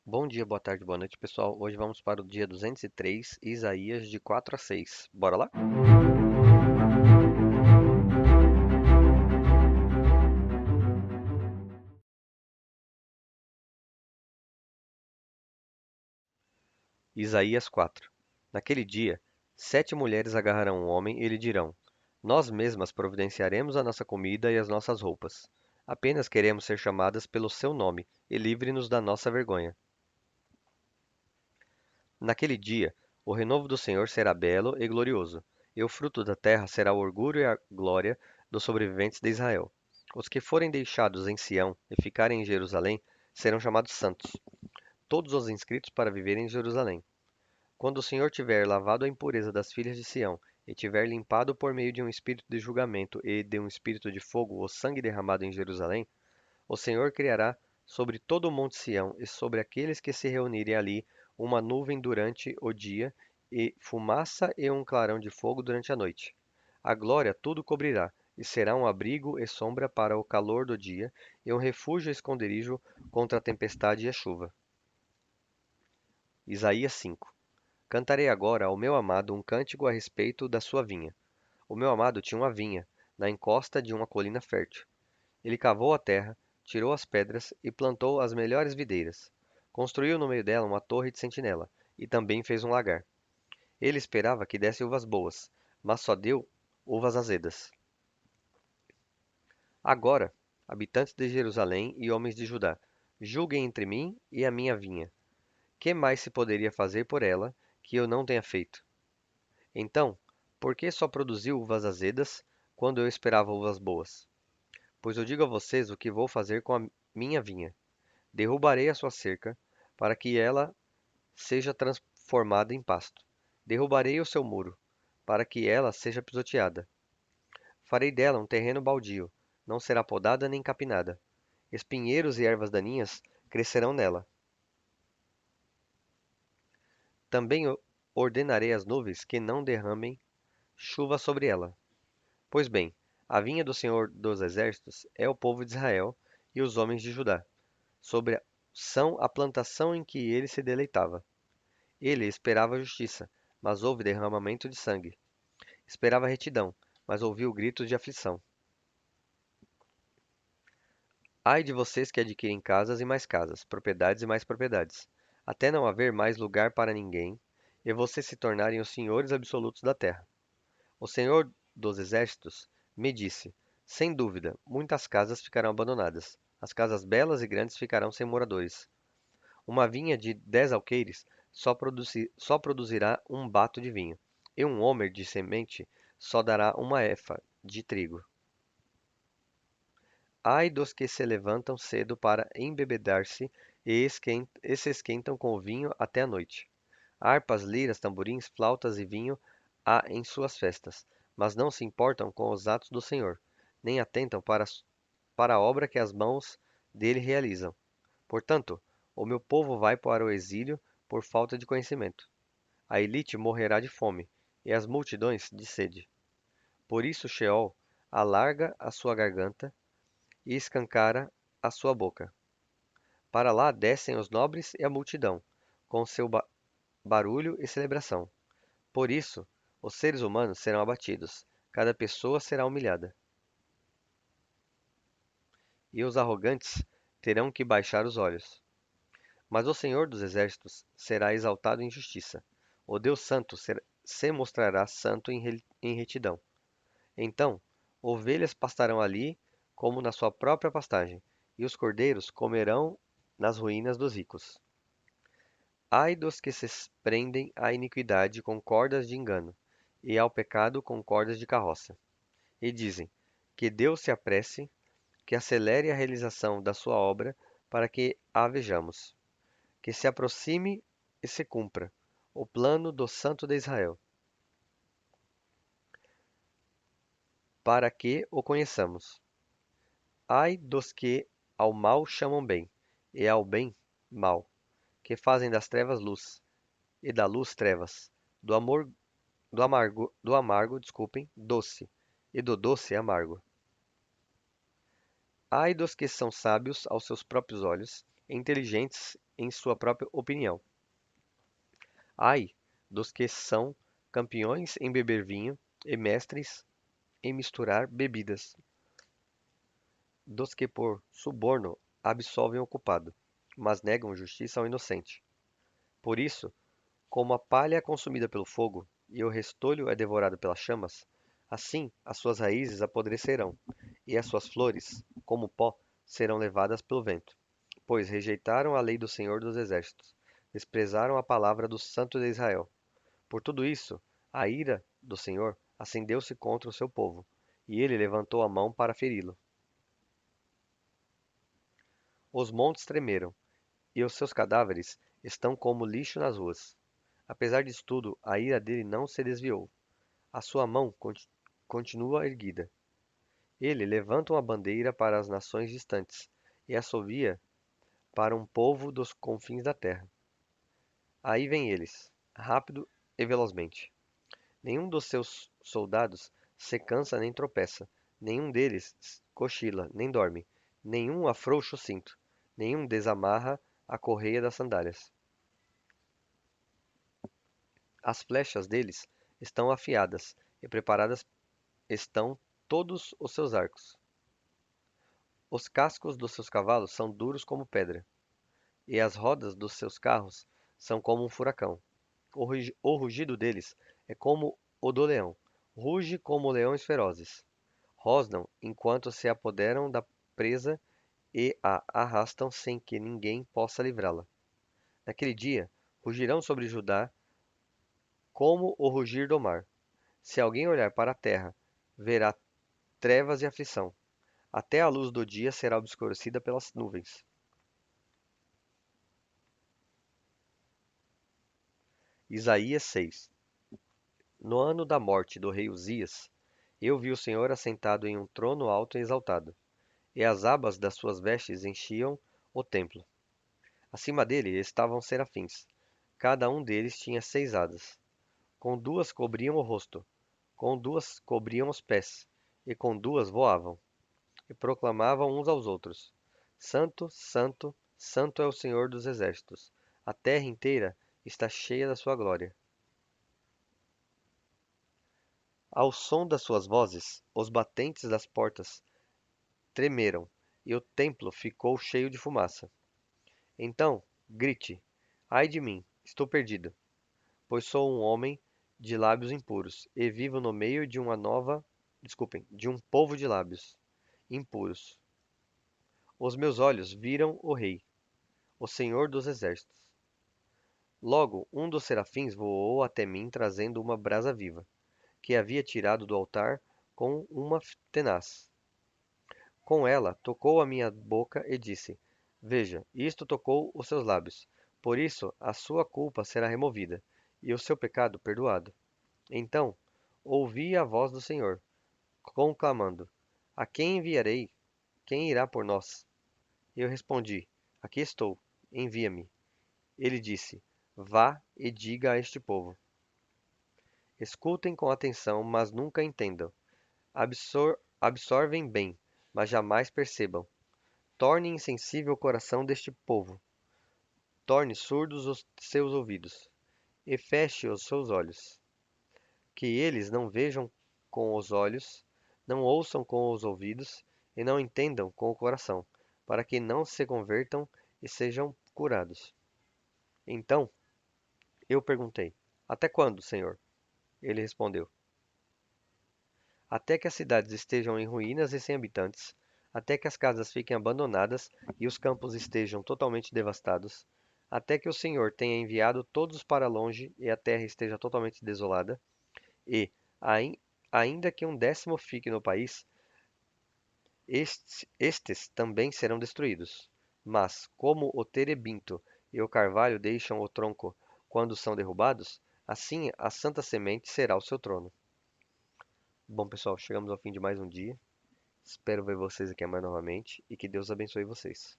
Bom dia, boa tarde, boa noite, pessoal. Hoje vamos para o dia 203, Isaías de 4 a 6. Bora lá? Isaías 4. Naquele dia, 7 mulheres agarrarão um homem e lhe dirão: Nós mesmas providenciaremos a nossa comida e as nossas roupas. Apenas queremos ser chamadas pelo seu nome e livre-nos da nossa vergonha. Naquele dia, o renovo do Senhor será belo e glorioso, e o fruto da terra será o orgulho e a glória dos sobreviventes de Israel. Os que forem deixados em Sião e ficarem em Jerusalém serão chamados santos, todos os inscritos para viverem em Jerusalém. Quando o Senhor tiver lavado a impureza das filhas de Sião, e tiver limpado por meio de um espírito de julgamento e de um espírito de fogo o sangue derramado em Jerusalém, o Senhor criará sobre todo o monte Sião e sobre aqueles que se reunirem ali uma nuvem durante o dia, e fumaça e um clarão de fogo durante a noite. A glória tudo cobrirá, e será um abrigo e sombra para o calor do dia, e um refúgio e esconderijo contra a tempestade e a chuva. Isaías 5. Cantarei agora ao meu amado um cântico a respeito da sua vinha. O meu amado tinha uma vinha, na encosta de uma colina fértil. Ele cavou a terra, tirou as pedras e plantou as melhores videiras. Construiu no meio dela uma torre de sentinela e também fez um lagar. Ele esperava que desse uvas boas, mas só deu uvas azedas. Agora, habitantes de Jerusalém e homens de Judá, julguem entre mim e a minha vinha. Que mais se poderia fazer por ela que eu não tenha feito? Então, por que só produziu uvas azedas quando eu esperava uvas boas? Pois eu digo a vocês o que vou fazer com a minha vinha. Derrubarei a sua cerca, para que ela seja transformada em pasto. Derrubarei o seu muro, para que ela seja pisoteada. Farei dela um terreno baldio, não será podada nem capinada. Espinheiros e ervas daninhas crescerão nela. Também ordenarei às nuvens que não derramem chuva sobre ela. Pois bem, a vinha do Senhor dos Exércitos é o povo de Israel e os homens de Judá. São a plantação em que ele se deleitava. Ele esperava justiça, mas houve derramamento de sangue. Esperava retidão, mas ouviu gritos de aflição. Ai de vocês que adquirem casas, propriedades e mais propriedades, até não haver mais lugar para ninguém, e vocês se tornarem os senhores absolutos da terra. O Senhor dos Exércitos me disse: Sem dúvida, muitas casas ficarão abandonadas. As casas belas e grandes ficarão sem moradores. Uma vinha de 10 alqueires só produzirá um bato de vinho, e um homer de semente só dará uma efa de trigo. Ai dos que se levantam cedo para embebedar-se e se esquentam com o vinho até a noite. Harpas, liras, tamborins, flautas e vinho há em suas festas, mas não se importam com os atos do Senhor, nem atentam para a obra que as mãos dele realizam. Portanto, o meu povo vai para o exílio por falta de conhecimento. A elite morrerá de fome, e as multidões de sede. Por isso Sheol alarga a sua garganta e escancara a sua boca. Para lá descem os nobres e a multidão, com seu barulho e celebração. Por isso, os seres humanos serão abatidos, cada pessoa será humilhada. E os arrogantes terão que baixar os olhos. Mas o Senhor dos Exércitos será exaltado em justiça. O Deus Santo se mostrará santo em retidão. Então, ovelhas pastarão ali como na sua própria pastagem, e os cordeiros comerão nas ruínas dos ricos. Ai dos que se prendem à iniquidade com cordas de engano, e ao pecado com cordas de carroça. E dizem: Que Deus se apresse, que acelere a realização da sua obra, para que a vejamos. Que se aproxime e se cumpra o plano do Santo de Israel, para que o conheçamos. Ai dos que ao mal chamam bem, e ao bem mal, que fazem das trevas luz, e da luz trevas, do amor, do amargo, desculpem, doce, e do doce amargo. Ai dos que são sábios aos seus próprios olhos, inteligentes em sua própria opinião. Ai dos que são campeões em beber vinho e mestres em misturar bebidas, dos que por suborno absolvem o culpado, mas negam justiça ao inocente. Por isso, como a palha é consumida pelo fogo e o restolho é devorado pelas chamas, assim as suas raízes apodrecerão, e as suas flores, como pó, serão levadas pelo vento. Pois rejeitaram a lei do Senhor dos Exércitos, desprezaram a palavra do Santo de Israel. Por tudo isso, a ira do Senhor acendeu-se contra o seu povo, e ele levantou a mão para feri-lo. Os montes tremeram, e os seus cadáveres estão como lixo nas ruas. Apesar disso tudo, a ira dele não se desviou. A sua mão continua erguida. Ele levanta uma bandeira para as nações distantes e assovia para um povo dos confins da terra. Aí vêm eles, rápido e velozmente. Nenhum dos seus soldados se cansa nem tropeça. Nenhum deles cochila nem dorme. Nenhum afrouxa o cinto. Nenhum desamarra a correia das sandálias. As flechas deles estão afiadas e preparadas estão todos os seus arcos. Os cascos dos seus cavalos são duros como pedra, e as rodas dos seus carros são como um furacão. O rugido deles é como o do leão, ruge como leões ferozes. Rosnam enquanto se apoderam da presa e a arrastam sem que ninguém possa livrá-la. Naquele dia, rugirão sobre Judá como o rugir do mar. Se alguém olhar para a terra, verá trevas e aflição. Até a luz do dia será obscurecida pelas nuvens. Isaías 6. No ano da morte do rei Uzias, eu vi o Senhor assentado em um trono alto e exaltado, e as abas das suas vestes enchiam o templo. Acima dele estavam serafins. Cada um deles tinha 6 asas. Com duas cobriam o rosto, com duas cobriam os pés, e com duas voavam, e proclamavam uns aos outros: Santo, Santo, Santo é o Senhor dos exércitos. A terra inteira está cheia da sua glória. Ao som das suas vozes, os batentes das portas tremeram, e o templo ficou cheio de fumaça. Então, grite: Ai de mim, estou perdido, pois sou um homem de lábios impuros, e vivo no meio de de um povo de lábios impuros. Os meus olhos viram o Rei, o Senhor dos exércitos. Logo, um dos serafins voou até mim trazendo uma brasa viva, que havia tirado do altar com uma tenaz. Com ela, tocou a minha boca e disse: Veja, isto tocou os seus lábios. Por isso, a sua culpa será removida, e o seu pecado perdoado. Então, ouvi a voz do Senhor, conclamando: A quem enviarei? Quem irá por nós? Eu respondi: Aqui estou, envia-me. Ele disse: Vá e diga a este povo: Escutem com atenção, mas nunca entendam. Absorvem bem, mas jamais percebam. Torne insensível o coração deste povo. Torne surdos os seus ouvidos. E feche os seus olhos. Que eles não vejam com os olhos, não ouçam com os ouvidos e não entendam com o coração, para que não se convertam e sejam curados. Então eu perguntei: Até quando, Senhor? Ele respondeu: Até que as cidades estejam em ruínas e sem habitantes, até que as casas fiquem abandonadas e os campos estejam totalmente devastados, até que o Senhor tenha enviado todos para longe e a terra esteja totalmente desolada, e, ainda que um décimo fique no país, estes também serão destruídos. Mas, como o terebinto e o carvalho deixam o tronco quando são derrubados, assim a santa semente será o seu trono. Bom, pessoal, chegamos ao fim de mais um dia. Espero ver vocês aqui amanhã novamente e que Deus abençoe vocês.